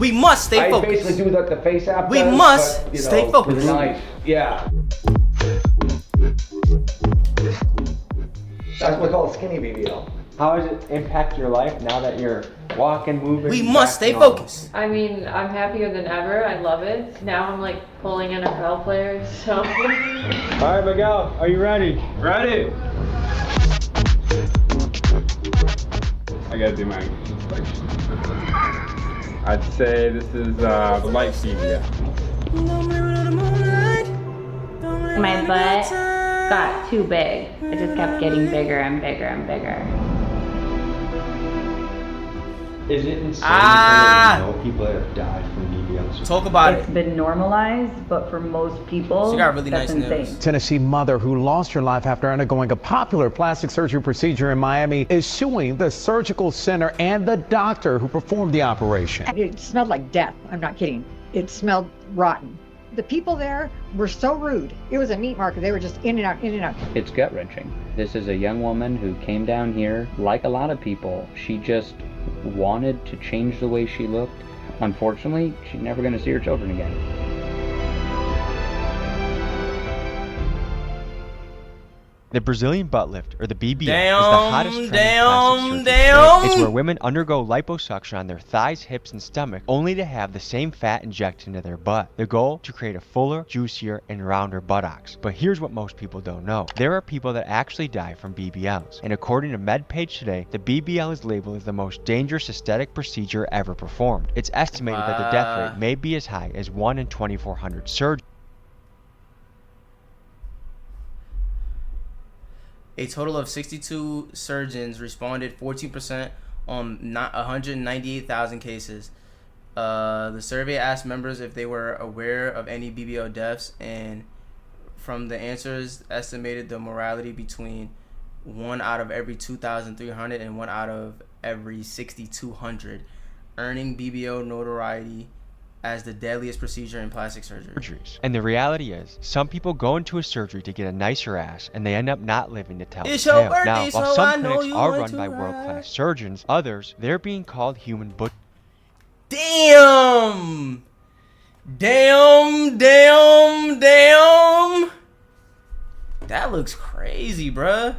We must stay focused. I basically do what the face app We does, must but, stay focused. With a knife. Yeah. That's what we call a skinny BBL. How does it impact your life now that you're walking, moving? We must stay focused. I mean, I'm happier than ever. I love it. Now I'm like pulling NFL players, so. All right, Miguel, are you ready? Ready. I gotta do my inspection. I'd say this is the light BBL. My butt got too big. It just kept getting bigger and bigger and bigger. Is it insane Ah! to know people that have died from BBLs? Talk about It's it. been normalized, but for most people, She got really that's nice insane. nails. Tennessee mother who lost her life after undergoing a popular plastic surgery procedure in Miami is suing the surgical center and the doctor who performed the operation. It smelled like death. I'm not kidding. It smelled rotten. The people there were so rude. It was a meat market. They were just in and out, in and out. It's gut-wrenching. This is a young woman who came down here, like a lot of people. She just wanted to change the way she looked. Unfortunately, she's never going to see her children again. The Brazilian butt lift, or the BBL, is the Damn, hottest trend in plastic surgery damn. today. It's where women undergo liposuction on their thighs, hips, and stomach, only to have the same fat injected into their butt. The goal? To create a fuller, juicier, and rounder buttocks. But here's what most people don't know. There are people that actually die from BBLs. And according to MedPage Today, the BBL is labeled as the most dangerous aesthetic procedure ever performed. It's estimated that the death rate may be as high as 1 in 2,400 surgeries. A total of 62 surgeons responded, 14% on 198,000 cases. The survey asked members if they were aware of any BBL deaths, and from the answers, estimated the mortality between 1 out of every 2,300 and 1 out of every 6,200, earning BBL notoriety as the deadliest procedure in plastic surgeries. And the reality is, some people go into a surgery to get a nicer ass, and they end up not living to tell It's the your tale. birthday, Now, so while some I know clinics you are want run to by ride. world-class surgeons, others, they're being called human butchers. Damn! Damn! That looks crazy, bruh.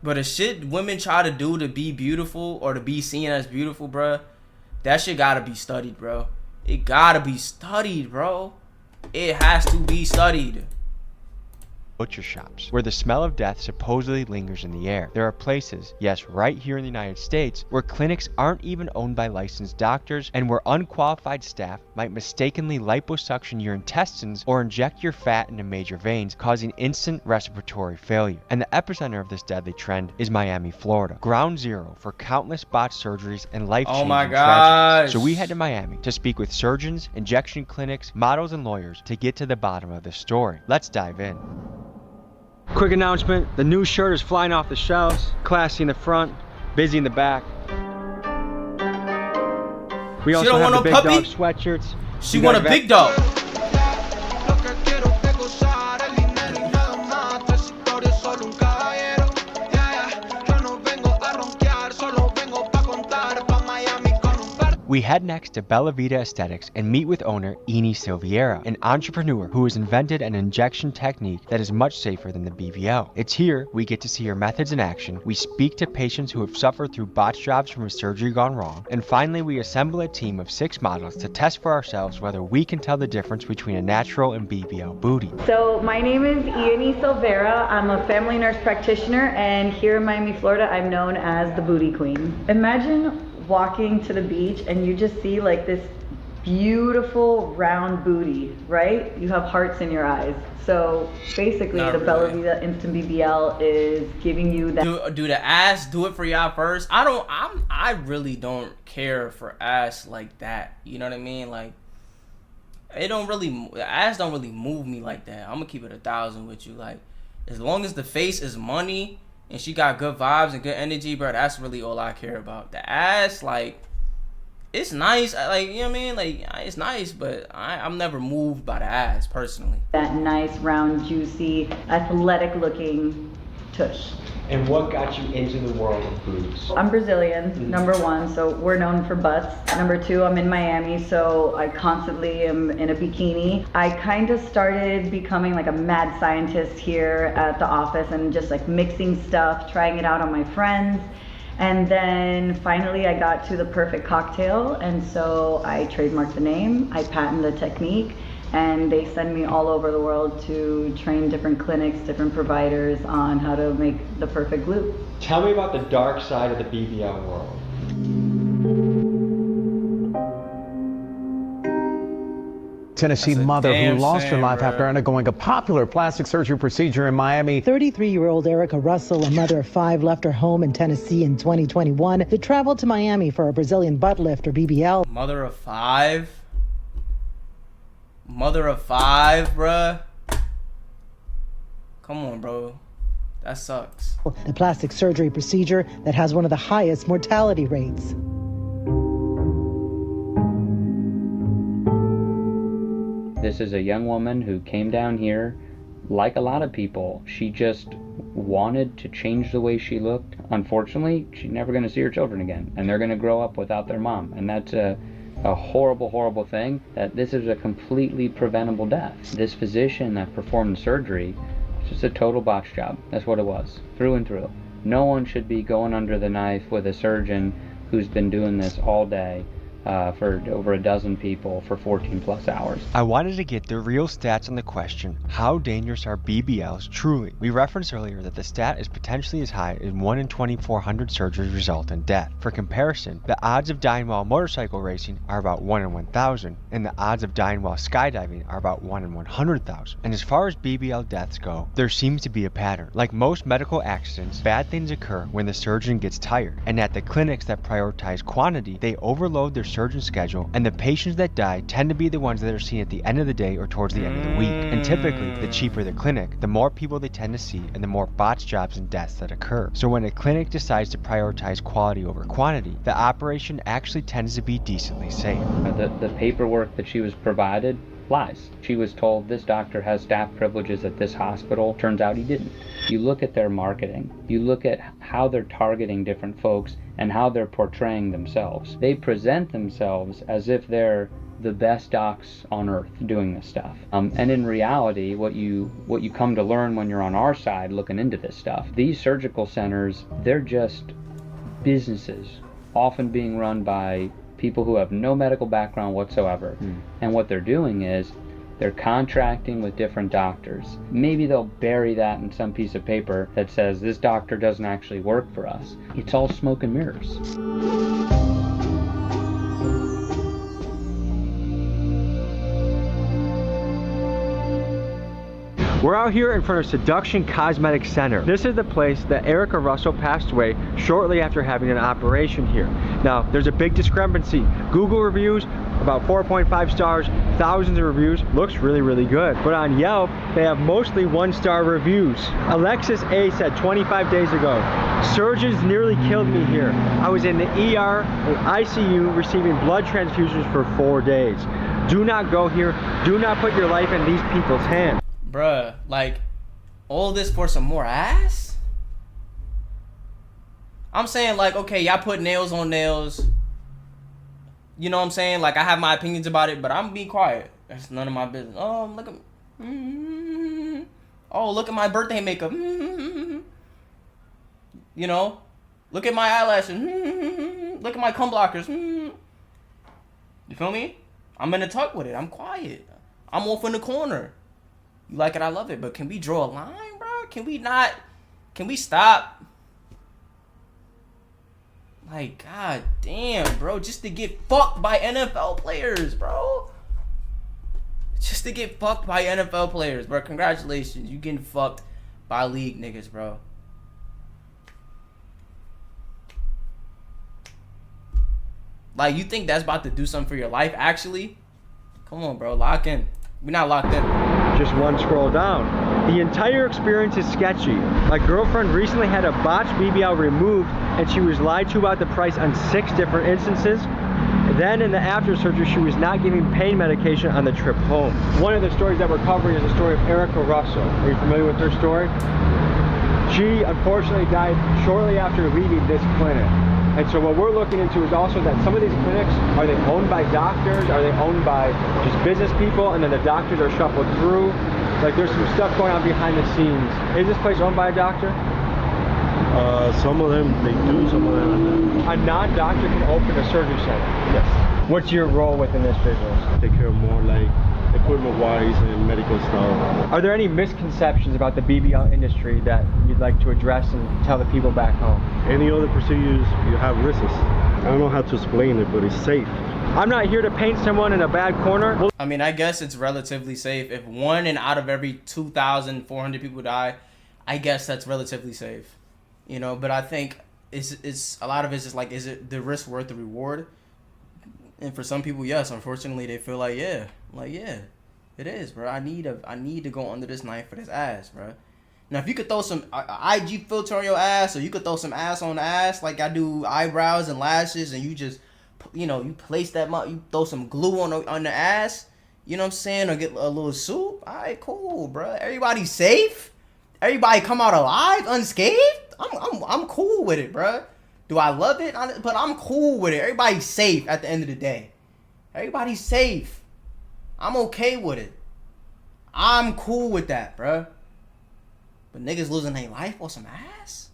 But the shit women try to do to be beautiful or to be seen as beautiful, bruh, that shit gotta be studied, bro. It gotta be studied, bro. It has to be studied. Butcher shops, where the smell of death supposedly lingers in the air. There are places, yes, right here in the United States, where clinics aren't even owned by licensed doctors and where unqualified staff might mistakenly liposuction your intestines or inject your fat into major veins, causing instant respiratory failure. And the epicenter of this deadly trend is Miami, Florida, ground zero for countless botched surgeries and life-changing tragedies. So we head to Miami to speak with surgeons, injection clinics, models, and lawyers to get to the bottom of this story. Let's dive in. Quick announcement, the new shirt is flying off the shelves. Classy in the front, busy in the back. We also don't have want the no big puppy? dog sweatshirts. She want a big dog. We head next to Bella Vita Aesthetics and meet with owner Eni Silviera, an entrepreneur who has invented an injection technique that is much safer than the BBL. It's here we get to see her methods in action, we speak to patients who have suffered through botched jobs from a surgery gone wrong, and finally we assemble a team of 6 models to test for ourselves whether we can tell the difference between a natural and BBL booty. So my name is Eni Silvera. I'm a family nurse practitioner, and here in Miami, Florida, I'm known as the Booty Queen. Imagine walking to the beach and you just see like this beautiful round booty, right? You have hearts in your eyes. So basically Not the Bella really. Vita Instant BBL is giving you that. Do the ass, do it for y'all first. I really don't care for ass like that. You know what I mean? Like, the ass don't really move me like that. I'm gonna keep it 1,000 with you. Like, as long as the face is money and she got good vibes and good energy, bro, that's really all I care about. The ass, like, it's nice. Like, you know what I mean? Like, it's nice, but I'm never moved by the ass, personally. That nice, round, juicy, athletic looking tush. And what got you into the world of boobs? I'm Brazilian, number one, so we're known for butts. Number two, I'm in Miami, so I constantly am in a bikini. I kind of started becoming like a mad scientist here at the office and just like mixing stuff, trying it out on my friends. And then finally I got to the perfect cocktail, and so I trademarked the name, I patented the technique, and they send me all over the world to train different clinics, different providers on how to make the perfect glute. Tell me about the dark side of the BBL world. Tennessee mother who damn lost her shame, life bro. after undergoing a popular plastic surgery procedure in Miami. 33-year-old Erica Russell, a mother of 5, left her home in Tennessee in 2021 to travel to Miami for a Brazilian butt lift or BBL. Mother of 5? Mother of 5, bruh? Come on, bro. That sucks. A plastic surgery procedure that has one of the highest mortality rates. This is a young woman who came down here, like a lot of people. She just wanted to change the way she looked. Unfortunately, she's never going to see her children again, and they're going to grow up without their mom. And that's a horrible, horrible thing, that this is a completely preventable death. This physician that performed the surgery, it's just a total botch job. That's what it was, through and through. No one should be going under the knife with a surgeon who's been doing this all day. For over a dozen people for 14 plus hours. I wanted to get the real stats on the question, how dangerous are BBLs truly? We referenced earlier that the stat is potentially as high as 1 in 2,400 surgeries result in death. For comparison, the odds of dying while motorcycle racing are about 1 in 1,000, and the odds of dying while skydiving are about 1 in 100,000. And as far as BBL deaths go, there seems to be a pattern. Like most medical accidents, bad things occur when the surgeon gets tired, and at the clinics that prioritize quantity, they overload their surgeon schedule, and the patients that die tend to be the ones that are seen at the end of the day or towards the end of the week. And typically, the cheaper the clinic, the more people they tend to see and the more botched jobs and deaths that occur. So when a clinic decides to prioritize quality over quantity, the operation actually tends to be decently safe. The paperwork that she was provided lies. She was told this doctor has staff privileges at this hospital. Turns out he didn't. You look at their marketing, you look at how they're targeting different folks and how they're portraying themselves. They present themselves as if they're the best docs on earth doing this stuff. And in reality, what you come to learn when you're on our side looking into this stuff, these surgical centers, they're just businesses, often being run by people who have no medical background whatsoever. And what they're doing is they're contracting with different doctors. Maybe they'll bury that in some piece of paper that says this doctor doesn't actually work for us. It's all smoke and mirrors. We're out here in front of Seduction Cosmetic Center. This is the place that Erica Russell passed away shortly after having an operation here. Now, there's a big discrepancy. Google reviews, about 4.5 stars, thousands of reviews, looks really, really good. But on Yelp, they have mostly 1-star reviews. Alexis A said 25 days ago, surgeons nearly killed me here. I was in the ER and ICU receiving blood transfusions for 4 days. Do not go here. Do not put your life in these people's hands. Bruh, like, all this for some more ass? I'm saying, like, okay, y'all put nails on nails. You know what I'm saying? Like, I have my opinions about it, but I'm being quiet. That's none of my business. Oh, look at... Oh, look at my birthday makeup. You know? Look at my eyelashes. Look at my cum blockers. You feel me? I'm in a tuck with it. I'm quiet. I'm off in the corner. You like it, I love it. But can we draw a line, bro? Can we not? Can we stop? Like, god damn, bro. Just to get fucked by NFL players, bro. Just to get fucked by NFL players, bro. Congratulations. You getting fucked by league niggas, bro. Like, you think that's about to do something for your life, actually? Come on, bro. Lock in. We're not locked in. Just one scroll down. The entire experience is sketchy. My girlfriend recently had a botched BBL removed and she was lied to about the price on 6 different instances. Then in the after surgery, she was not giving pain medication on the trip home. One of the stories that we're covering is the story of Erica Russell. Are you familiar with her story? She unfortunately died shortly after leaving this clinic. And so what we're looking into is also that some of these clinics, are they owned by doctors? Are they owned by just business people? And then the doctors are shuffled through? Like there's some stuff going on behind the scenes. Is this place owned by a doctor? Some of them they do, some of them A non-doctor can open a surgery center? yes. What's your role within this business? Take care of more like equipment-wise and medical stuff. Are there any misconceptions about the BBL industry that you'd like to address and tell the people back home? Any other procedures, you have risks. I don't know how to explain it, but it's safe. I'm not here to paint someone in a bad corner. I mean, I guess it's relatively safe. If 1 out of every 2,400 people die, I guess that's relatively safe. You know, but I think it's a lot of it's just like, is it the risk worth the reward? And for some people, yes. Unfortunately, they feel like, yeah, it is, bro. I need to go under this knife for this ass, bro. Now, if you could throw some IG filter on your ass, or you could throw some ass on the ass, like I do eyebrows and lashes, and you just, you know, you place that, you throw some glue on the ass, you know what I'm saying, or get a little soup. All right, cool, bro. Everybody safe. Everybody come out alive, unscathed. I'm cool with it, bro. Do I love it? But I'm cool with it. Everybody's safe at the end of the day. Everybody's safe. I'm okay with it. I'm cool with that, bro. But niggas losing their life or some ass?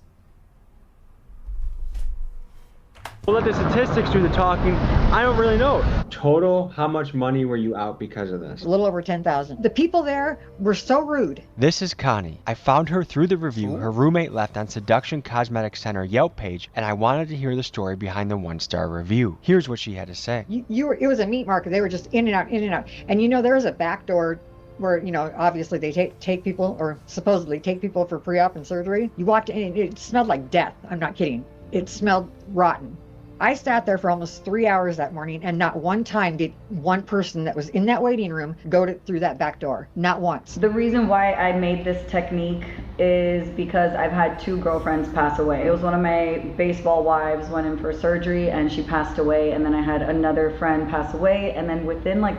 We'll let the statistics do the talking. I don't really know. Total, how much money were you out because of this? A little over 10,000. The people there were so rude. This is Connie. I found her through the review her roommate left on Seduction Cosmetic Center Yelp page, and I wanted to hear the story behind the 1-star review. Here's what she had to say. It was a meat market. They were just in and out, in and out. And you know, there was a back door where, you know, obviously they take people, or supposedly take people for pre-op and surgery. You walked in, it smelled like death. I'm not kidding. It smelled rotten. I sat there for almost 3 hours that morning, and not one time did one person that was in that waiting room go through that back door. Not once. The reason why I made this technique is because I've had 2 girlfriends pass away. It was one of my baseball wives went in for surgery and she passed away, and then I had another friend pass away, and then within like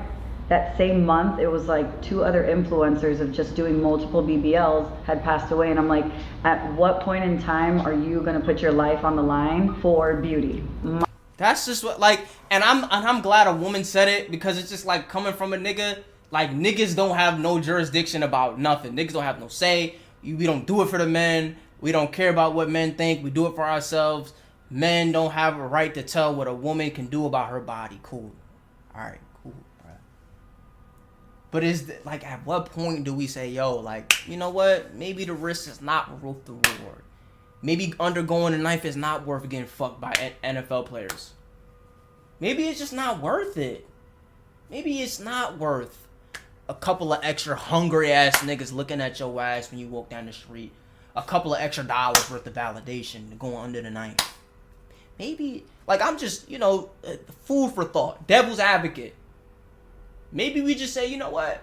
that same month, it was like 2 other influencers of just doing multiple BBLs had passed away, and I'm like, at what point in time are you gonna put your life on the line for beauty? That's just what, like, and I'm glad a woman said it, because it's just like coming from a nigga. Like, niggas don't have no jurisdiction about nothing. Niggas don't have no say. We don't do it for the men. We don't care about what men think. We do it for ourselves. Men don't have a right to tell what a woman can do about her body. Cool. All right. But like, at what point do we say, yo, like, you know what? Maybe the risk is not worth the reward. Maybe undergoing a knife is not worth getting fucked by NFL players. Maybe it's just not worth it. Maybe it's not worth a couple of extra hungry ass niggas looking at your ass when you walk down the street. A couple of extra dollars worth of validation going under the knife. Maybe, like, I'm just, you know, food for thought. Devil's advocate. Maybe we just say, you know what?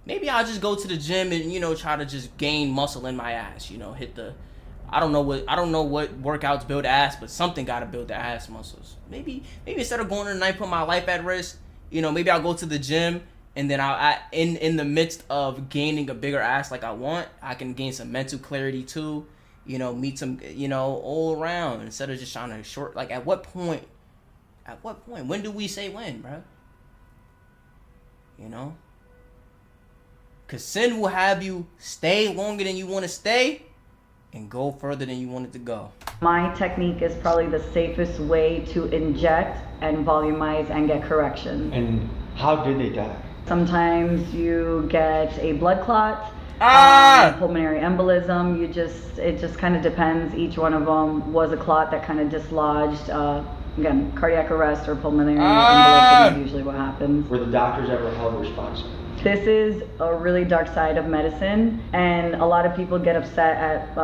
Maybe I'll just go to the gym and, you know, try to just gain muscle in my ass. You know, hit the, I don't know what workouts build ass, but something gotta build the ass muscles. Maybe instead of going to the night, put my life at risk, you know, maybe I'll go to the gym, and then in the midst of gaining a bigger ass like I want, I can gain some mental clarity too. You know, meet some, you know, all around, instead of just trying to short. Like, at what point? When do we say when, bro? You know? Because sin will have you stay longer than you want to stay and go further than you wanted to go. My technique is probably the safest way to inject and volumize and get correction. And how did they die? Sometimes you get a blood clot, pulmonary embolism. It just kind of depends. Each one of them was a clot that kind of dislodged. Again, cardiac arrest or pulmonary embolism is usually what happens. Were the doctors ever held responsible? This is a really dark side of medicine, and a lot of people get upset at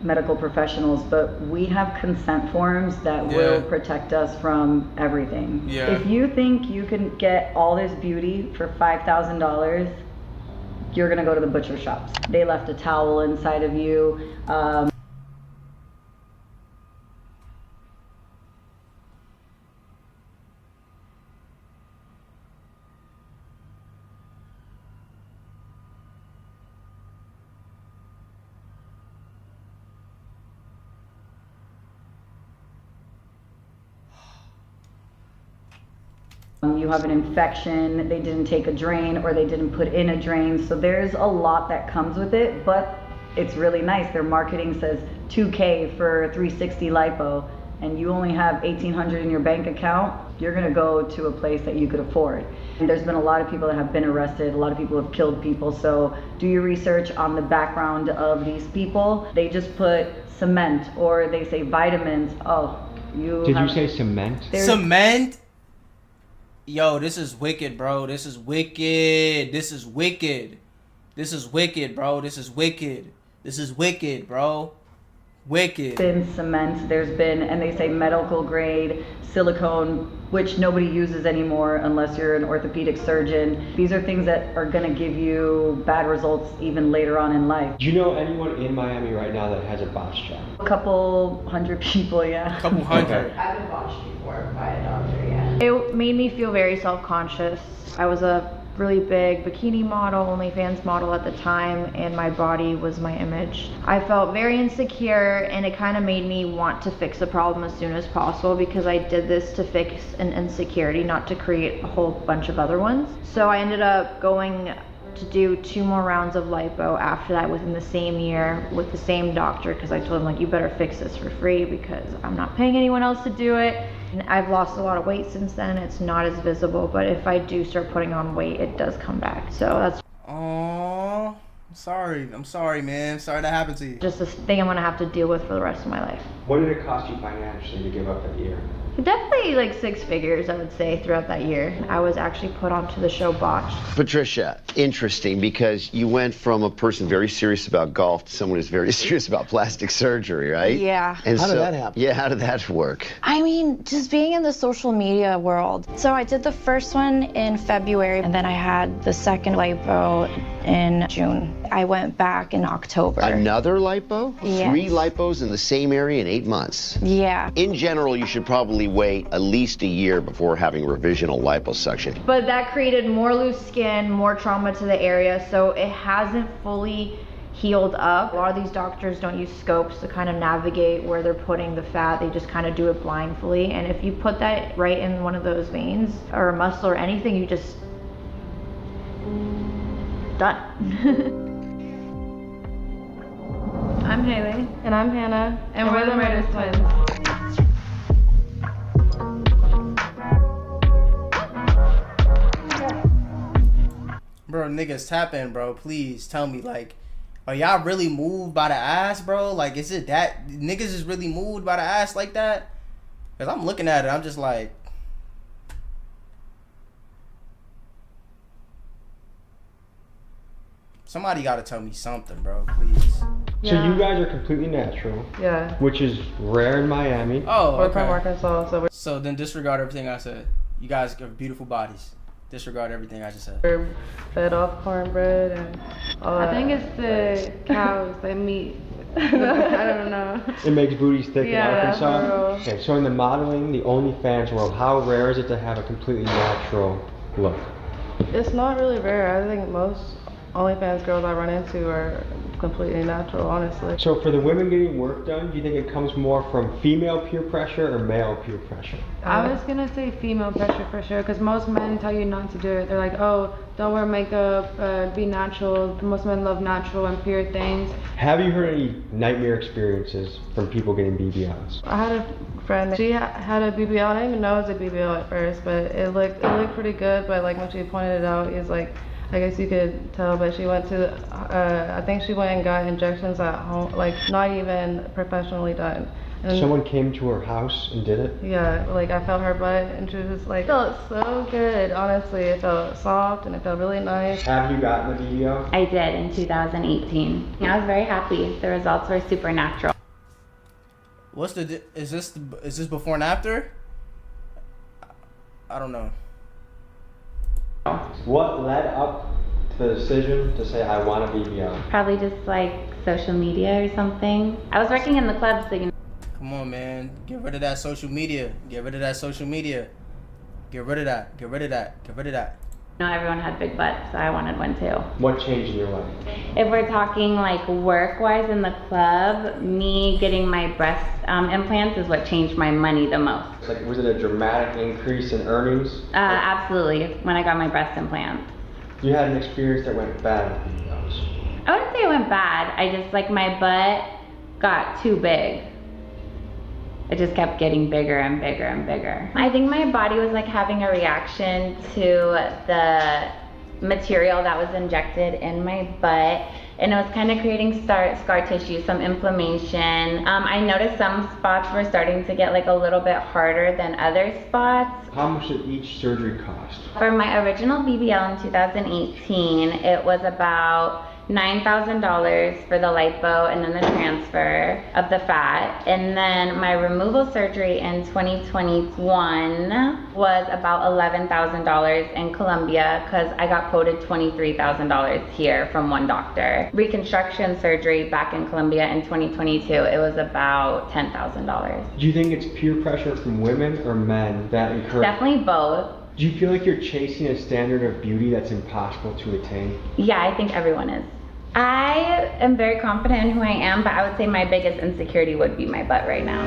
medical professionals, but we have consent forms that will protect us from everything. If you think you can get all this beauty for $5,000, you're gonna go to the butcher shops. They left a towel inside of you. You have an infection, they didn't take a drain or they didn't put in a drain. So there's a lot that comes with it, but it's really nice. Their marketing says $2K for 360 lipo and you only have $1,800 in your bank account, you're gonna go to a place that you could afford. And there's been a lot of people that have been arrested, a lot of people have killed people, so do your research on the background of these people. They just put cement or they say vitamins. Oh, Did you say cement? Cement? Yo, this is wicked, bro. This is wicked. This is wicked. This is wicked, bro. This is wicked. This is wicked, bro. Wicked. There's been cement, there's been, and they say medical grade silicone, which nobody uses anymore unless you're an orthopedic surgeon. These are things that are gonna give you bad results even later on in life. Do you know anyone in Miami right now that has a botch job? A couple hundred people, yeah. A couple hundred. I've been botched before by a doctor, yeah. It made me feel very self-conscious. I was a really big bikini model, OnlyFans model at the time, and my body was my image. I felt very insecure, and it kind of made me want to fix the problem as soon as possible because I did this to fix an insecurity, not to create a whole bunch of other ones. So I ended up going to do 2 more rounds of lipo after that within the same year with the same doctor because I told him, like, you better fix this for free because I'm not paying anyone else to do it. And I've lost a lot of weight since then. It's not as visible, but if I do start putting on weight, it does come back. So that's Oh, I'm sorry, man. Sorry that happened to you. just a thing I'm gonna have to deal with for the rest of my life. What did it cost you financially to give up that year? Definitely like 6 figures, I would say, throughout that year. I was actually put onto the show Botched. Patricia, interesting because you went from a person very serious about golf to someone who's very serious about plastic surgery, right? Yeah. And How did so- that happen? Yeah, how did that work? I mean, just being in the social media world. So I did the first one in February, and then I had the second lipo in June. I went back in October. Another lipo? Yes. 3 lipos in the same area in 8 months. Yeah. In general, you should probably wait at least a year before having revisional liposuction. But that created more loose skin, more trauma to the area, so it hasn't fully healed up. A lot of these doctors don't use scopes to kind of navigate where they're putting the fat. They just kind of do it blindly. And if you put that right in one of those veins or a muscle or anything, you just done. I'm Haley. And I'm Hannah. And we're the Murder Twins. Bro, niggas, tap in, bro. Please tell me, like, are y'all really moved by the ass, bro? Like, is it that niggas is really moved by the ass like that? Because I'm looking at it, I'm just like, somebody got to tell me something, bro, please. So you guys are completely natural. Yeah. Which is rare in Miami. Oh, We're okay. from Arkansas, So then disregard everything I said. You guys have beautiful bodies. Disregard everything I just said. we're fed off cornbread and all that. I think it's the cows, the meat. I don't know. It makes booties thick in Yeah, Arkansas. for real. Okay, so in the modeling, the OnlyFans world, how rare is it to have a completely natural look? It's not really rare. I think most OnlyFans girls I run into are completely natural, honestly. So for the women getting work done, do you think it comes more from female peer pressure or male peer pressure? I was gonna say female pressure for sure, because most men tell you not to do it. They're like, oh, don't wear makeup, be natural. Most men love natural and pure things. Have you heard any nightmare experiences from people getting BBLs? I had a friend, she had a BBL. I didn't even know it was a BBL at first, but it looked pretty good. But like when she pointed it out, it was like, I guess you could tell, but she went to, I think she went and got injections at home, like not even professionally done. And Someone came to her house and did it? yeah, like I felt her butt and she was just like, it felt so good, honestly. It felt soft and it felt really nice. Have you gotten the BBL? I did in 2018. I was very happy. The results were super natural. What's the is this before and after? I don't know. What led up to the decision to say I want a BBL? Probably just like social media or something. I was working in the club, so you know. Come on, man. Get rid of that social media. Get rid of that social media. Get rid of that. Get rid of that. Get rid of that. No, everyone had big butts, so I wanted one too. What changed in your life? If we're talking like work-wise in the club, me getting my breast implants is what changed my money the most. Like, was it a dramatic increase in earnings? Absolutely, when I got my breast implants. You had an experience that went bad with BBLs. I wouldn't say it went bad. I just, like, my butt got too big. It just kept getting bigger and bigger and bigger. I think my body was like having a reaction to the material that was injected in my butt, and it was kind of creating scar tissue, some inflammation. I noticed some spots were starting to get like a little bit harder than other spots. How much did each surgery cost? For my original BBL in 2018, it was about $9,000 for the lipo and then the transfer of the fat. And then my removal surgery in 2021 was about $11,000 in Colombia because I got quoted $23,000 here from one doctor. Reconstruction surgery back in Colombia in 2022, it was about $10,000. Do you think it's peer pressure from women or men that encourage? Definitely both. Do you feel like you're chasing a standard of beauty that's impossible to attain? Yeah, I think everyone is. I am very confident in who I am, but I would say my biggest insecurity would be my butt right now.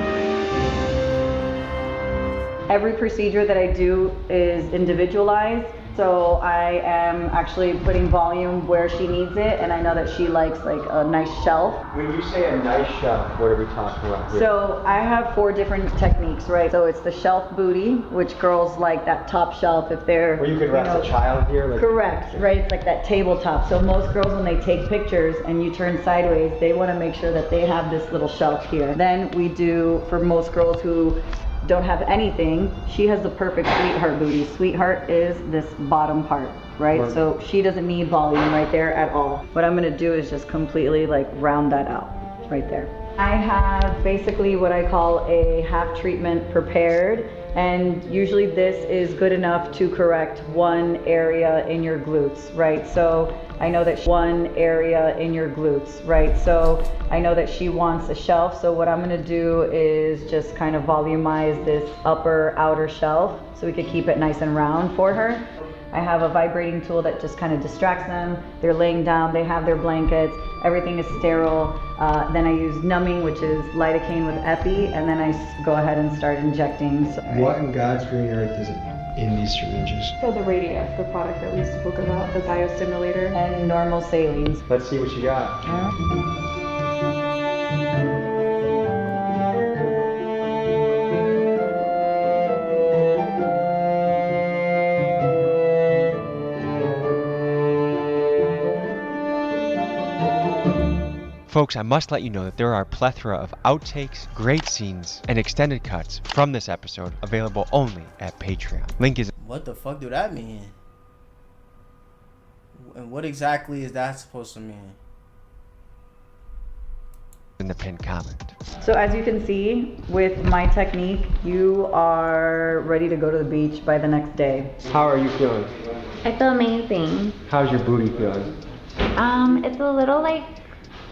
Every procedure that I do is individualized. So I am actually putting volume where she needs it, and I know that she likes like a nice shelf. When you say a nice shelf, what are we talking about here? So I have 4 different techniques, right? So it's the shelf booty, which girls like that top shelf if they're... Where you could rest a child here? Like... Correct, right? It's like that tabletop. So most girls, when they take pictures and you turn sideways, they want to make sure that they have this little shelf here. Then we do, for most girls who don't have anything, she has the perfect sweetheart booty. Sweetheart is this bottom part, right? So she doesn't need volume right there at all. What I'm gonna do is just completely like round that out right there. I have basically what I call a half treatment prepared, and usually this is good enough to correct one area in your glutes, right? So I know that one area in your glutes, right? So I know that she wants a shelf, so what I'm gonna do is just kind of volumize this upper outer shelf so we could keep it nice and round for her. I have a vibrating tool that just kind of distracts them. They're laying down, they have their blankets, everything is sterile. Then I use numbing, which is lidocaine with epi, and then I go ahead and start injecting. What in God's green earth is in these syringes? So the Radius, the product that we spoke about, the biostimulator. And normal salines. Let's see what you got. Folks, I must let you know that there are a plethora of outtakes, great scenes, and extended cuts from this episode available only at Patreon. Link is... What the fuck do that mean? And what exactly is that supposed to mean? in the pinned comment. So as you can see, with my technique, you are ready to go to the beach by the next day. How are you feeling? I feel amazing. How's your booty feeling? It's a little like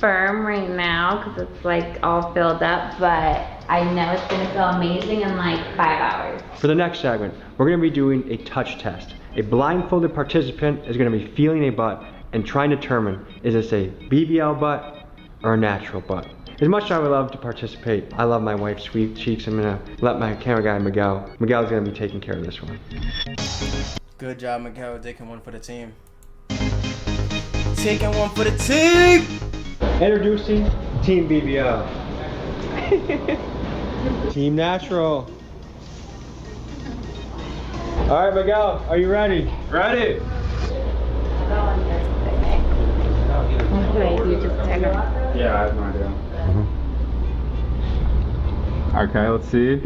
firm right now because it's like all filled up, but I know it's gonna feel amazing in like 5 hours. For the next segment, we're gonna be doing a touch test. A blindfolded participant is gonna be feeling a butt and trying to determine, is this a BBL butt or a natural butt? As much as I would love to participate, I love my wife's sweet cheeks. I'm gonna let my camera guy, Miguel's gonna be taking care of this one. Good job, Miguel, taking one for the team. Taking one for the team! Introducing Team BBL. Team Natural. All right, Miguel, are you ready? Ready. Yeah, I have no idea. Okay, let's see.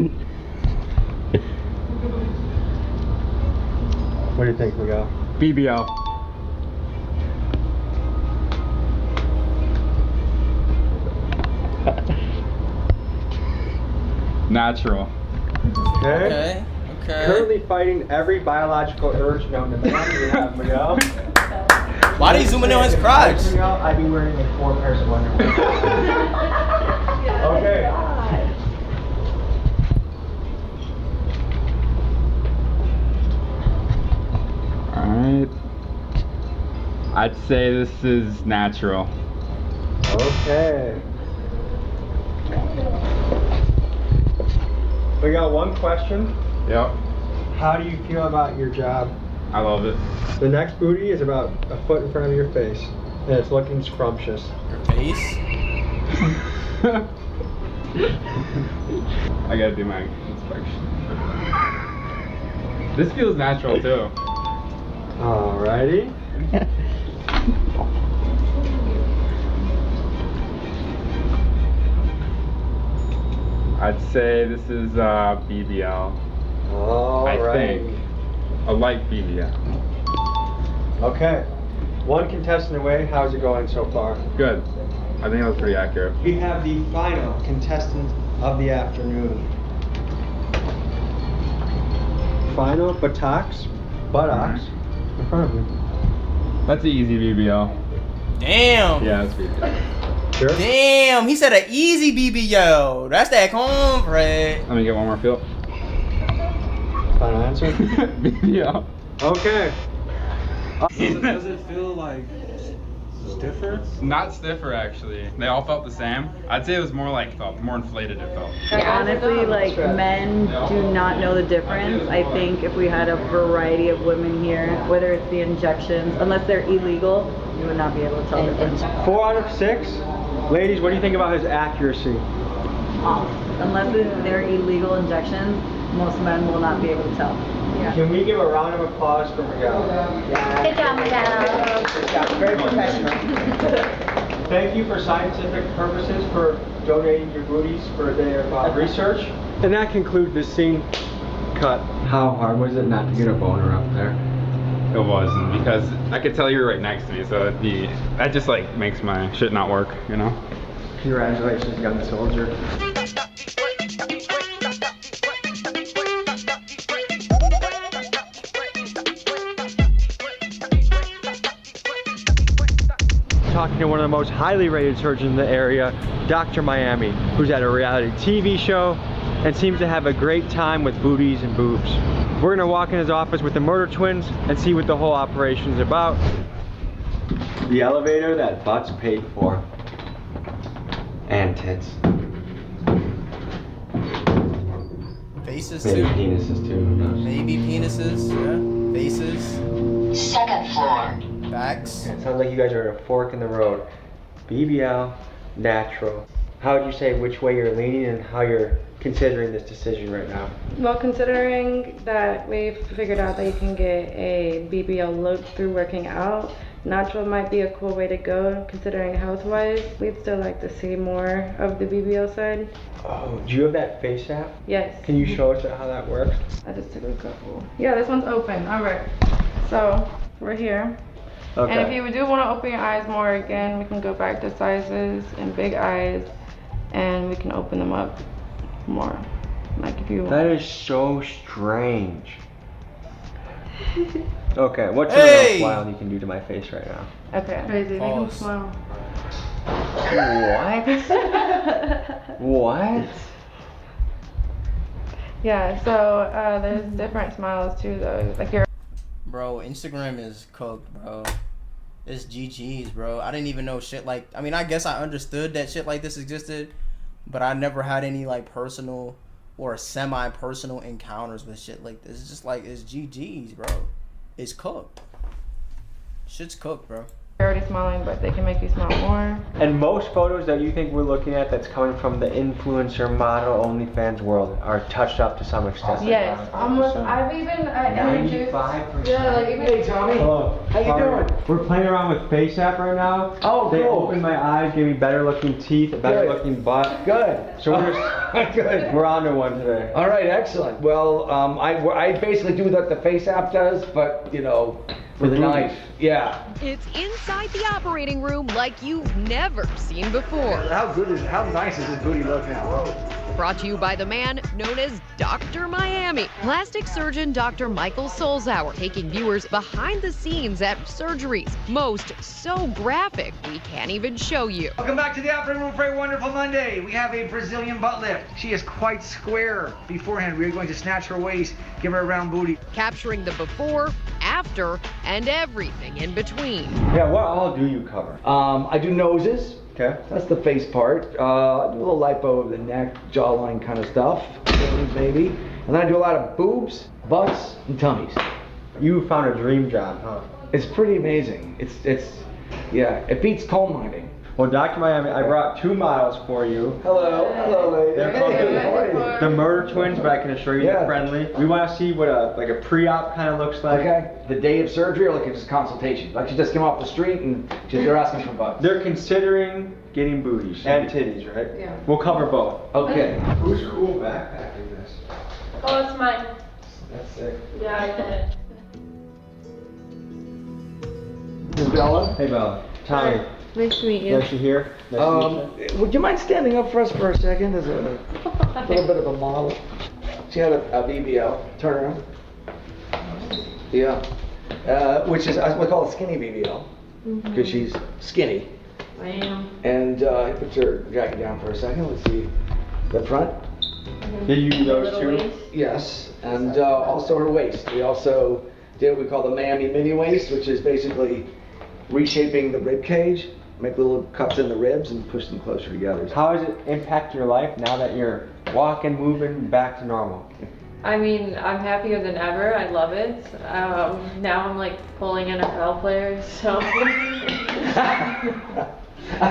What do you think, Miguel? BBL. Natural. Okay. Currently fighting every biological urge known to man. We have Miguel. Why are you zooming in on his crotch? Miguel, I'd be wearing like 4 pairs of underwear. Okay. Alright. I'd say this is natural. Okay. We got one question. Yep. How do you feel about your job? I love it. The next booty is about a foot in front of your face, and it's looking scrumptious. Your face? I gotta do my inspection. This feels natural too. Alrighty. I'd say this is BBL. Alright. I think a light BBL. Okay. One contestant away. How's it going so far? Good. I think that was pretty accurate. We have the final contestant of the afternoon. Final buttocks in front of you. That's an easy BBL. Damn. Yeah, that's BBL. Sure. Damn, he said an easy BBL. That's that cornbread. Let me get one more feel. Final answer? BBL. Okay. Does it feel like stiffer? Not stiffer actually. They all felt the same. I'd say it was more like felt more inflated. It felt. Honestly, like men do not know the difference. I think if we had a variety of women here, whether it's the injections, unless they're illegal, you would not be able to tell the difference. 4 out of 6. Ladies, what do you think about his accuracy? Off. Unless they're illegal injections, most men will not be able to tell. Can we give a round of applause for Miguel? Good job, Miguel. Good job. Very professional. Thank you for scientific purposes for donating your booties for their research. And that concludes this scene cut. How hard was it not to get a boner up there? It wasn't, because I could tell you were right next to me, so that just like makes my shit not work, you know? Congratulations, young soldier. Talking to one of the most highly rated surgeons in the area, Dr. Miami, who's at a reality TV show and seems to have a great time with booties and boobs. We're gonna walk in his office with the murder twins and see what the whole operation is about. The elevator that butts paid for. And tits. Faces Maybe too. penises too, who knows? Maybe penises, yeah. Faces. Second floor. Backs. It sounds like you guys are at a fork in the road. BBL, natural. How would you say which way you're leaning and how you're considering this decision right now? Well, considering that we've figured out that you can get a BBL look through working out, natural might be a cool way to go. Considering health-wise, we'd still like to see more of the BBL side. Oh, do you have that face app? Yes. Can you show us how that works? I just took a couple. Yeah, this one's open. All right. So we're here. Okay. And if you do want to open your eyes more again, we can go back to sizes and big eyes, and we can open them up more. Like if you. That is so strange. Okay, what's Hey! the most wild you can do to my face right now? Okay. Crazy. Make them Pause. smile. What? What? Yeah. So there's different smiles too, though. Like your. Bro, Instagram is cooked, bro. It's GG's, bro. I didn't even know shit like. I mean, I guess I understood that shit like this existed, but I never had any like personal or semi-personal encounters with shit like this. It's just like it's GG's, bro. It's cooked. Shit's cooked, bro. You're already smiling, but they can make you smile more. And most photos that you think we're looking at that's coming from the influencer model OnlyFans world are touched up to some extent. Yes, almost. I've even introduced. 95%. Yeah, like even. Hey, Tommy. Hello. How you doing? We're playing around with Face App right now. Oh, They cool. opened my eyes, gave me better looking teeth, a better Good. looking butt. Good. So we're Good. we're on to one today. All right, excellent. Well, I basically do what the Face app does, but you know, with a knife. Yeah. It's inside the operating room like you've never seen before. How nice does this booty look now? Brought to you by the man known as Dr. Miami, plastic surgeon Dr. Michael Solzauer, taking viewers behind the scenes at surgeries, most so graphic we can't even show you. Welcome back to the operating room for a wonderful Monday. We have a Brazilian butt lift. She is quite square. Beforehand, we are going to snatch her waist, give her a round booty. Capturing the before, after, and everything in between. Yeah, what all do you cover? I do noses. Okay. That's the face part. I do a little lipo of the neck, jawline kind of stuff, maybe. And then I do a lot of boobs, butts, and tummies. You found a dream job, huh? It's pretty amazing. Yeah, it beats coal mining. Well, Dr. Miami, I brought 2 models for you. Hello, lady. They're called the Murder Twins, but I can assure you they're friendly. We want to see what a pre-op kind of looks like. Okay. The day of surgery, or like just consultation? Like she just came off the street and they're asking for butts. They're considering getting booties and titties, right? Yeah. We'll cover both. Okay. Whose cool backpack is this? Oh, it's mine. That's sick. Yeah, I did it. This is Bella. Hey, Bella. Tommy. Nice to meet you. Nice to hear. Nice to meet you. Would you mind standing up for us for a second? As a little bit of a model. She had a BBL. Turn around. Yeah. Which is, we call it skinny BBL. Because she's skinny. I am. And put your jacket down for a second. Let's see the front. Did you do those too? Waist. Yes. And also her waist. We also did what we call the Miami mini waist, which is basically reshaping the rib cage. Make little cuts in the ribs and push them closer together. How has it impacted your life now that you're walking, moving, back to normal? I mean, I'm happier than ever. I love it. Now I'm like pulling NFL players, so.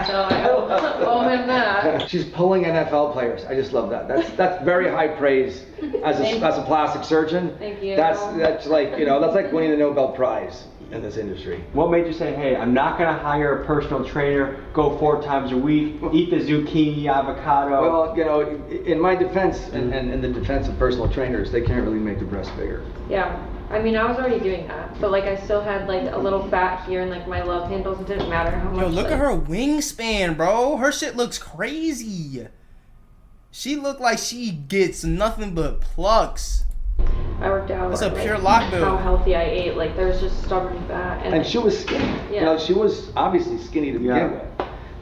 So I owe him that. She's pulling NFL players. I just love that. That's very high praise as a plastic surgeon. Thank you. That's like that's like winning the Nobel Prize in this industry. What made you say, hey, I'm not going to hire a personal trainer, go 4 times a week, eat the zucchini, avocado? Well, in my defense, and in the defense of personal trainers, they can't really make the breast bigger. Yeah. I mean, I was already doing that, but like I still had like a little fat here and like my love handles. It didn't matter how much. Yo, look at her wingspan, bro. Her shit looks crazy. She look like she gets nothing but plucks. I worked out. It's a like, pure lock build. How healthy I ate. Like there was just stubborn fat. And she was skinny. Yeah. She was obviously skinny to begin with.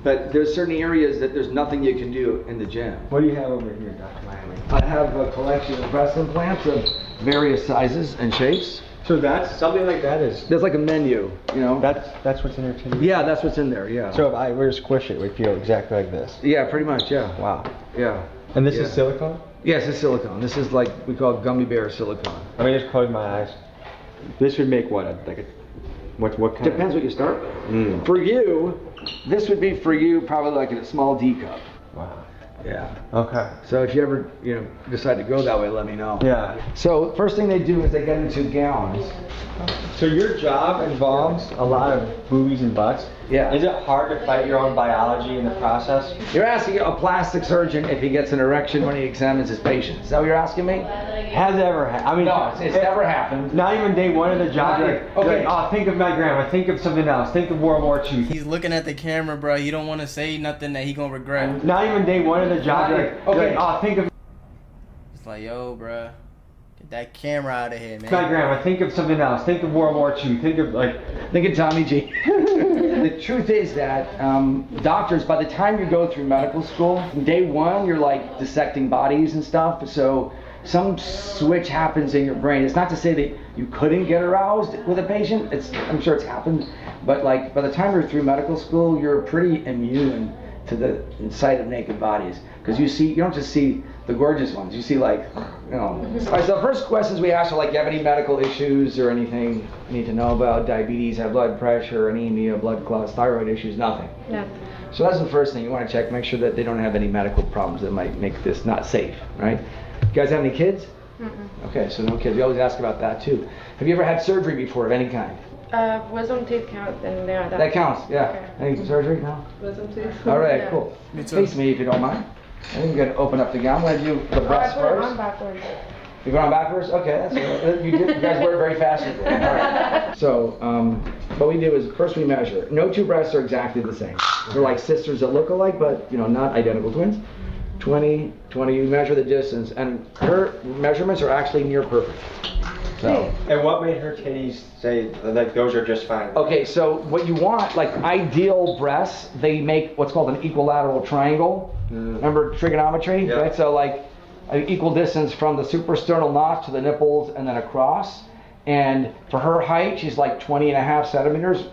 But there's certain areas that there's nothing you can do in the gym. What do you have over here, Dr. Miami? I have a collection of breast implants of various sizes and shapes. So that's something like that is. There's like a menu, That's what's in there too. Yeah, that's what's in there. Yeah. So if I were to squish it, we feel exactly like this. Yeah, pretty much. Yeah. Wow. Yeah. And this is silicone? Yes, it's silicone. This is like we call gummy bear silicone. Let me just close my eyes. This would make what what kind? Depends what you start with. For you, this would be for you probably like in a small D cup. Wow. Yeah. Okay. So if you ever decide to go that way, let me know. Yeah. So first thing they do is they get into gowns. So your job involves a lot of boobies and butts. Yeah. Is it hard to fight your own biology in the process? You're asking a plastic surgeon if he gets an erection when he examines his patient. Is that what you're asking me? Has it ever happened? I mean, no, it's never happened. Not even day one of the job. Okay. Oh, think of my grandma. Think of something else. Think of World War II. He's looking at the camera, bro. You don't want to say nothing that he gonna regret. Not even day one of the job. Okay. Oh, think of. It's like, yo, bro, get that camera out of here, man. My grandma. Think of something else. Think of World War II. Think of Tommy G. The truth is that doctors, by the time you go through medical school, day one, you're like dissecting bodies and stuff. So some switch happens in your brain. It's not to say that you couldn't get aroused with a patient. I'm sure it's happened. But like by the time you're through medical school, you're pretty immune to the sight of naked bodies. Because you don't just see the gorgeous ones. You see like, All right, so the first questions we ask are like, do you have any medical issues or anything you need to know about? Diabetes, high blood pressure, anemia, blood clots, thyroid issues, nothing. No. So that's the first thing you want to check. Make sure that they don't have any medical problems that might make this not safe, right? You guys have any kids? Okay, so no kids. We always ask about that too. Have you ever had surgery before of any kind? Wisdom teeth count, and yeah, that counts, yeah. Okay. Any surgery? No? Wisdom teeth. All right, Yeah. cool. Me too. Face me if you don't mind. I think you're gonna open up the gown. I'm gonna do the breast I put it first. on backwards. You're going backwards? Okay, that's good. You guys work very fast with it. All right. So, what we do is first we measure. No two breasts are exactly the same. They're like sisters that look alike, but not identical twins. 20, you measure the distance, and her measurements are actually near perfect. So. And what made her titties say like those are just fine? Okay, so what you want, like ideal breasts, they make what's called an equilateral triangle. Remember trigonometry, right? So like an equal distance from the suprasternal notch to the nipples and then across. And for her height, she's like 20.5 centimeters,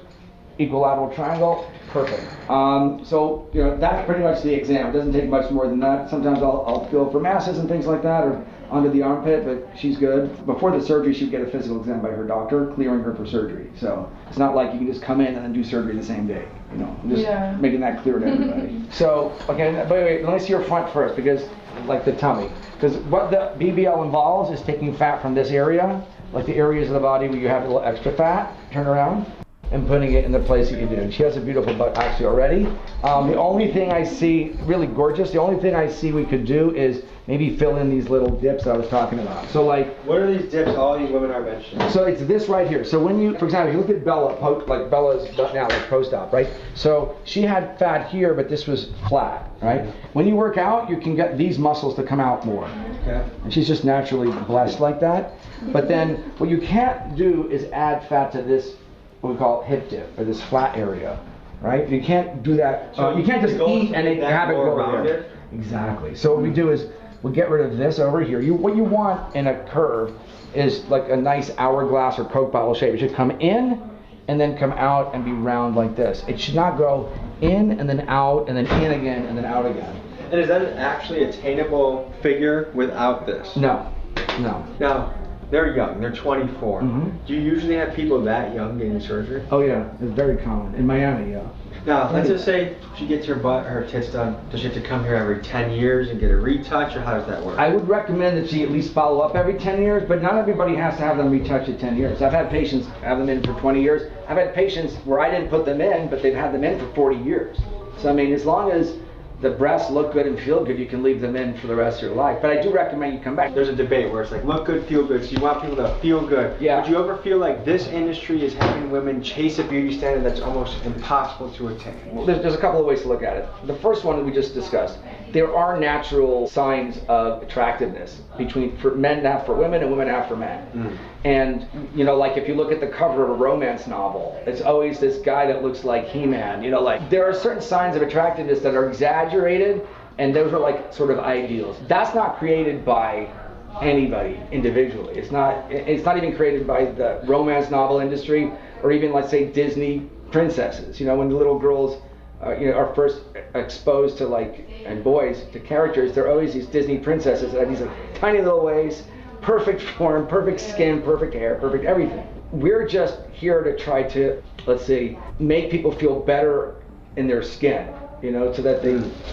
equilateral triangle, perfect. So, you know, that's pretty much the exam. It doesn't take much more than that. Sometimes I'll feel for masses and things like that, or under the armpit, but she's good. Before the surgery, she'd get a physical exam by her doctor, clearing her for surgery. So it's not like you can just come in and then do surgery the same day. You know, I'm just making that clear to everybody. So, okay, but wait, let me see your front first, because, like the tummy. Because what the BBL involves is taking fat from this area, like the areas of the body where you have a little extra fat, turn around, and putting it in the place that you do. She has a beautiful butt actually already. The only thing I see, really gorgeous, the only thing I see we could do is maybe fill in these little dips I was talking about. So like, what are these dips all these women are mentioning? So it's this right here. So when you, for example, if you look at Bella, like Bella's now, like post-op, right? So she had fat here, but this was flat, right? When you work out, you can get these muscles to come out more. Okay. And she's just naturally blessed like that. But then what you can't do is add fat to this, what we call hip dip, or this flat area, right? You can't do that. So you can't just eat and then have it go around there. Exactly. So what we do is we get rid of this over here. What you want in a curve is like a nice hourglass or Coke bottle shape. It should come in and then come out and be round like this. It should not go in and then out and then in again and then out again. And is that actually a attainable figure without this? No, no. Now, they're young, they're 24. Do you usually have people that young getting surgery? Oh yeah, it's very common. In Miami, yeah. Now, let's just say she gets her butt, her tits done. Does she have to come here every 10 years and get a retouch, or how does that work? I would recommend that she at least follow up every 10 years, but not everybody has to have them retouched at 10 years. I've had patients have them in for 20 years. I've had patients where I didn't put them in, but they've had them in for 40 years. So I mean, as long as the breasts look good and feel good, you can leave them in for the rest of your life. But I do recommend you come back. There's a debate where it's like, look good, feel good, so you want people to feel good. Yeah. Would you ever feel like this industry is having women chase a beauty standard that's almost impossible to attain? Well, there's a couple of ways to look at it. The first one that we just discussed. There are natural signs of attractiveness for men to have for women and women to have for men. And, you know, like if you look at the cover of a romance novel, it's always this guy that looks like He-Man. You know, like there are certain signs of attractiveness that are exaggerated, and those are like sort of ideals. That's not created by anybody individually. It's not even created by the romance novel industry or even, let's say, Disney princesses. You know, when the little girls are first exposed to and boys to characters, they're always these Disney princesses that have these like tiny little waist, perfect form, perfect skin, perfect hair, perfect everything. We're just here to try to, let's say, make people feel better in their skin, you know, so that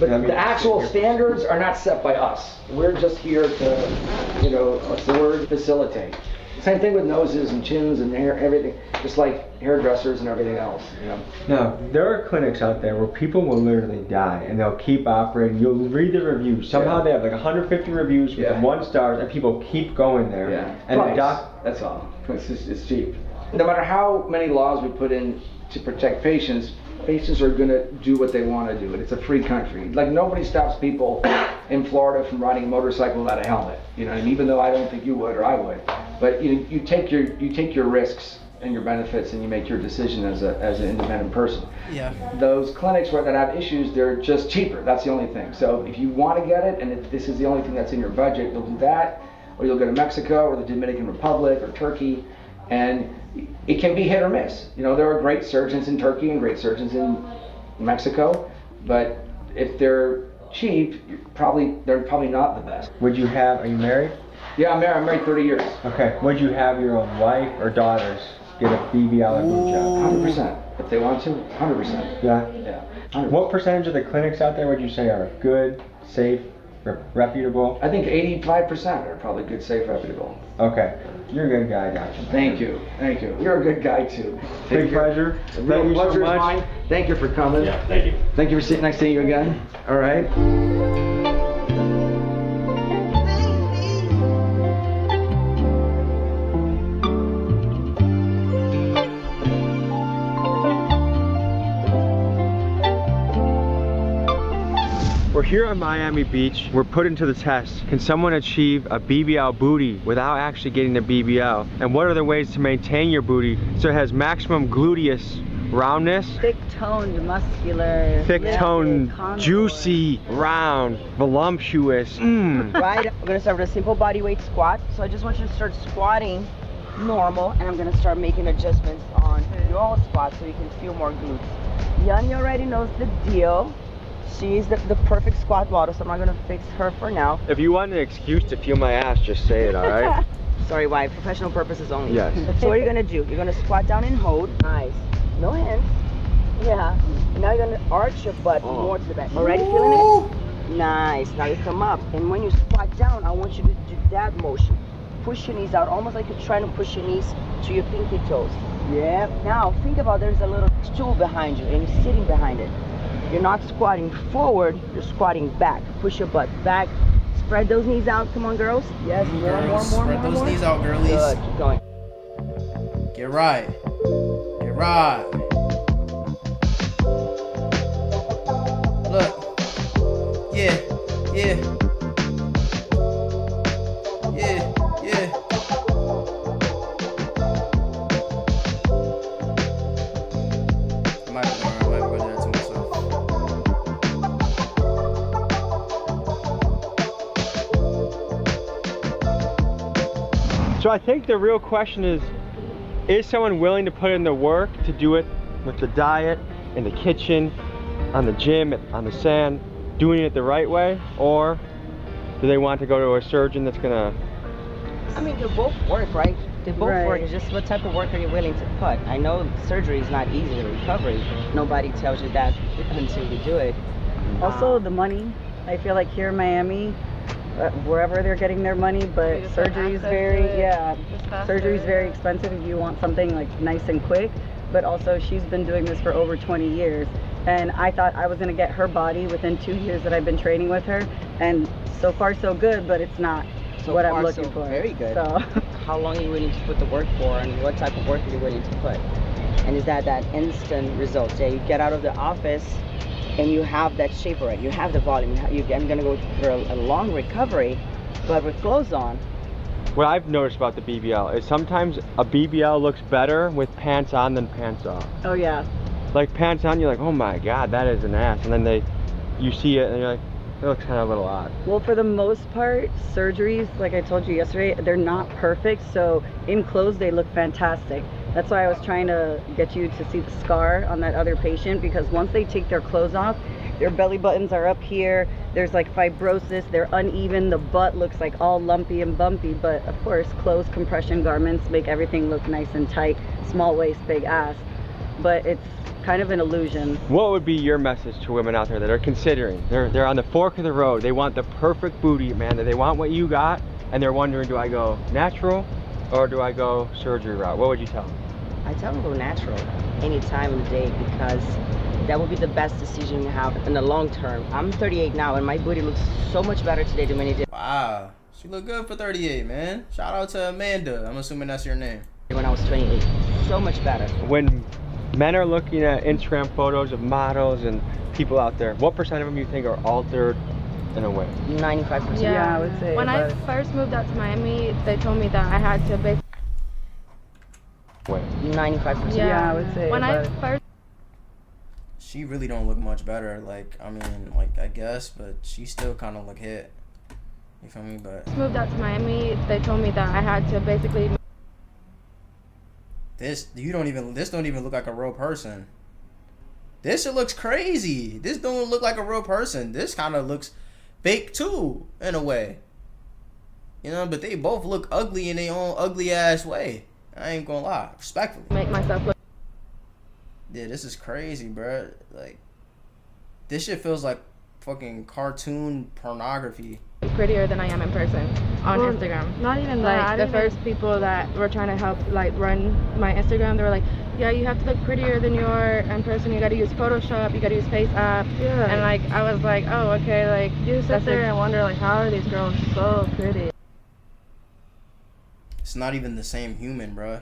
but the actual standards are not set by us. We're just here to, you know, what's the word, facilitate. Same thing with noses and chins and hair, everything, just like hairdressers and everything else, you know. Now, there are clinics out there where people will literally die and they'll keep operating. You'll read the reviews. Somehow they have like 150 reviews with 1 star, and people keep going there. And price, that's all. It's cheap. No matter how many laws we put in to protect patients are going to do what they want to do, and it's a free country. Like, nobody stops people in Florida from riding a motorcycle without a helmet, you know, and even though I don't think you would or I would, but you take your risks and your benefits and you make your decision as an independent person. Yeah. Those clinics that have issues, they're just cheaper. That's the only thing. So if you want to get it and if this is the only thing that's in your budget, you'll do that, or you'll go to Mexico or the Dominican Republic or Turkey, and it can be hit or miss. You know, there are great surgeons in Turkey and great surgeons in Mexico, but if they're cheap, they're probably not the best. Are you married? Yeah, I'm married. I'm married 30 years. Okay. Would you have your own wife or daughters get a BBL or boob job? 100%. If they want to, 100%. Yeah? Yeah. 100%. What percentage of the clinics out there would you say are good, safe, reputable? I think 85% are probably good, safe, reputable. Okay. You're a good guy, gotcha. Thank you. You're a good guy too. Big pleasure. Thank you so much. Mine. Thank you for coming. Yeah, thank you. Thank you for sitting next to you again. All right. We're here on Miami Beach. We're put into the test. Can someone achieve a BBL booty without actually getting the BBL? And what are the ways to maintain your booty so it has maximum gluteus roundness? Thick-toned, muscular. Thick-toned, juicy, round, voluptuous. Right, we're gonna start with a simple body weight squat. So I just want you to start squatting normal, and I'm gonna start making adjustments on your spot so you can feel more glutes. Yanni already knows the deal. She's the perfect squat model, so I'm not gonna fix her for now. If you want an excuse to feel my ass, just say it, all right? Sorry, wife, professional purposes only. Yes. So what you're gonna do, you're gonna squat down and hold. Nice. No hands. Yeah. And now you're gonna arch your butt more to the back. Already feeling it? Nice. Now you come up. And when you squat down, I want you to do that motion. Push your knees out, almost like you're trying to push your knees to your pinky toes. Yeah. Now think about there's a little stool behind you and you're sitting behind it. You're not squatting forward, you're squatting back. Push your butt back. Spread those knees out. Come on, girls. Yes, more. Spread those knees out, girlies. Good. Keep going. Get right. Get right. Look. Yeah. Yeah. Yeah. Yeah. I might go there to myself. So I think the real question is someone willing to put in the work to do it with the diet, in the kitchen, on the gym, on the sand, doing it the right way? Or do they want to go to a surgeon that's gonna... I mean, they both work, right? They both work. It's just what type of work are you willing to put? I know surgery is not easy, the recovery. Nobody tells you that until you do it. Also, the money. I feel like here in Miami, wherever they're getting their money, but surgery is very, surgery is very expensive if you want something like nice and quick. But also, she's been doing this for over 20 years. And I thought I was gonna get her body within 2 years that I've been training with her. And so far so good, but it's not what I'm looking for. Very good. So. How long are you willing to put the work for, and what type of work are you willing to put? And is that instant result? Say you get out of the office and you have that shape already, you have the volume, I'm gonna go through a long recovery, but with clothes on. What I've noticed about the BBL is sometimes a BBL looks better with pants on than pants off. Oh yeah. Like pants on, you're like, oh my god, that is an ass. And then you see it and you're like, it looks kind of a little odd. Well, for the most part, surgeries, like I told you yesterday, they're not perfect. So in clothes, they look fantastic. That's why I was trying to get you to see the scar on that other patient, because once they take their clothes off, their belly buttons are up here. There's like fibrosis, they're uneven. The butt looks like all lumpy and bumpy. But of course, clothes, compression garments make everything look nice and tight. Small waist, big ass. But it's kind of an illusion. What would be your message to women out there that are considering? They're on the fork of the road. They want the perfect booty, man. They want what you got, and they're wondering, do I go natural or do I go surgery route? What would you tell them? I tell them go natural any time of the day, because that will be the best decision you have in the long term. I'm 38 now, and my booty looks so much better today than when it did. Wow, she look good for 38, man. Shout out to Amanda. I'm assuming that's your name. When I was 28, so much better. When men are looking at Instagram photos of models and people out there, what percent of them you think are altered in a way? 95%. Yeah, I would say. When I first moved out to Miami, they told me that I had to basically. 95%. Yeah, I would say. When I first. She really don't look much better. Like, I mean, like, I guess, but she still kind of look hit. You feel me? But moved out to Miami, they told me that I had to basically. This don't even look like a real person. This shit looks crazy. This don't look like a real person. This kind of looks fake too, in a way. You know, but they both look ugly in their own ugly ass way. I ain't gonna lie, respectfully. Make myself look. Yeah, this is crazy, bro. Like, this shit feels like fucking cartoon pornography. Prettier than I am in person on Instagram. Not even that. Like the first people that were trying to help like run my Instagram, they were like, yeah, you have to look prettier than you are in person. You got to use Photoshop. You got to use Face App. Yeah. And like I was like, oh, okay. Like you sit there and wonder like, how are these girls so pretty? It's not even the same human, bro.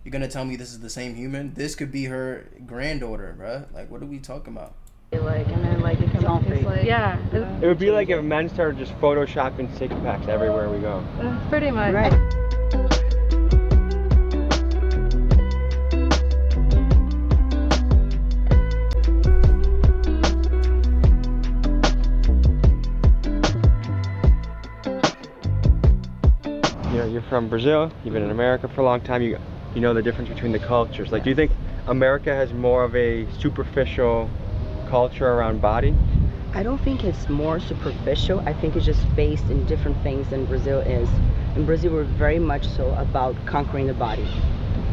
You're gonna tell me this is the same human? This could be her granddaughter, bro. Like, what are we talking about? Like, and then like it comes just like It would be like if men started just photoshopping six packs everywhere we go. Pretty much. Right. know, you're from Brazil, you've been in America for a long time, you know the difference between the cultures. Like, do you think America has more of a superficial culture around body? I don't think it's more superficial. I think it's just based in different things than Brazil is. In Brazil, we're very much so about conquering the body.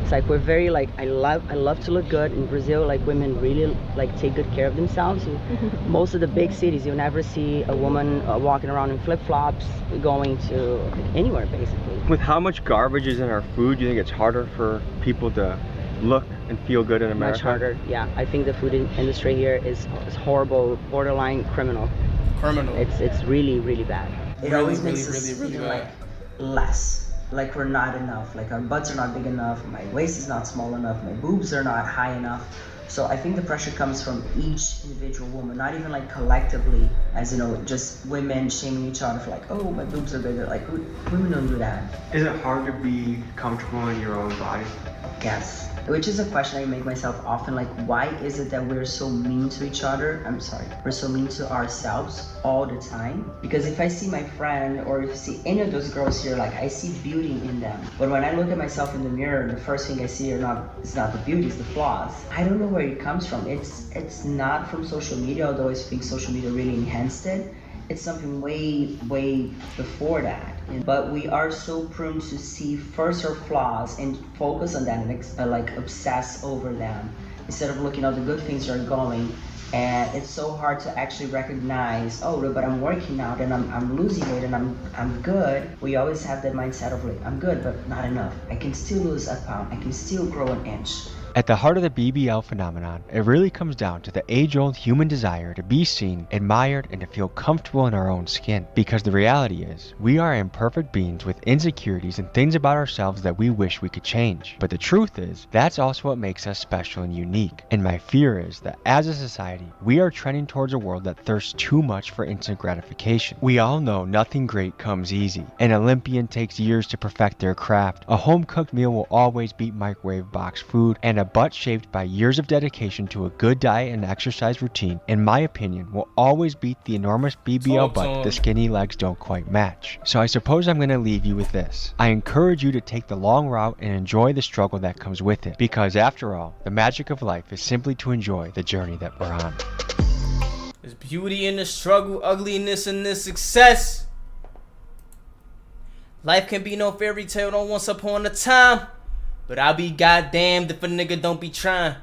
It's like we're very like, I love to look good. In Brazil, like women really like take good care of themselves. Most of the big cities, you'll never see a woman walking around in flip-flops going to anywhere basically. With how much garbage is in our food, do you think it's harder for people to look and feel good in America? Much harder, yeah. I think the food industry here is horrible, borderline criminal. It's really, really bad. It always makes us feel like less. Like we're not enough, like our butts are not big enough, my waist is not small enough, my boobs are not high enough. So I think the pressure comes from each individual woman, not even like collectively, as you know, just women shaming each other for like, oh, my boobs are bigger. Like, women don't do that. Is it hard to be comfortable in your own body? Yes. Which is a question I make myself often, like, why is it that we're so mean to each other? We're so mean to ourselves all the time. Because if I see my friend or if I see any of those girls here, like, I see beauty in them. But when I look at myself in the mirror, the first thing I see is not the beauty, it's the flaws. I don't know where it comes from. It's not from social media, although I think social media really enhanced it. It's something way, way before that. But we are so prone to see first our flaws and focus on them and like obsess over them instead of looking at the good things that are going. And it's so hard to actually recognize, oh, but I'm working out and I'm losing weight and I'm good. We always have that mindset of like, I'm good, but not enough. I can still lose a pound. I can still grow an inch. At the heart of the BBL phenomenon, it really comes down to the age-old human desire to be seen, admired, and to feel comfortable in our own skin. Because the reality is, we are imperfect beings with insecurities and things about ourselves that we wish we could change. But the truth is, that's also what makes us special and unique. And my fear is that as a society, we are trending towards a world that thirsts too much for instant gratification. We all know nothing great comes easy. An Olympian takes years to perfect their craft. A home-cooked meal will always beat microwave box food, and a butt shaped by years of dedication to a good diet and exercise routine, in my opinion, will always beat the enormous BBL butt the skinny legs don't quite match. So I suppose I'm going to leave you with this. I encourage you to take the long route and enjoy the struggle that comes with it, because after all, the magic of life is simply to enjoy the journey that we're on. There's beauty in the struggle, ugliness in the success. Life can be no fairy tale, no once upon a time. But I'll be goddamned if a nigga don't be trying.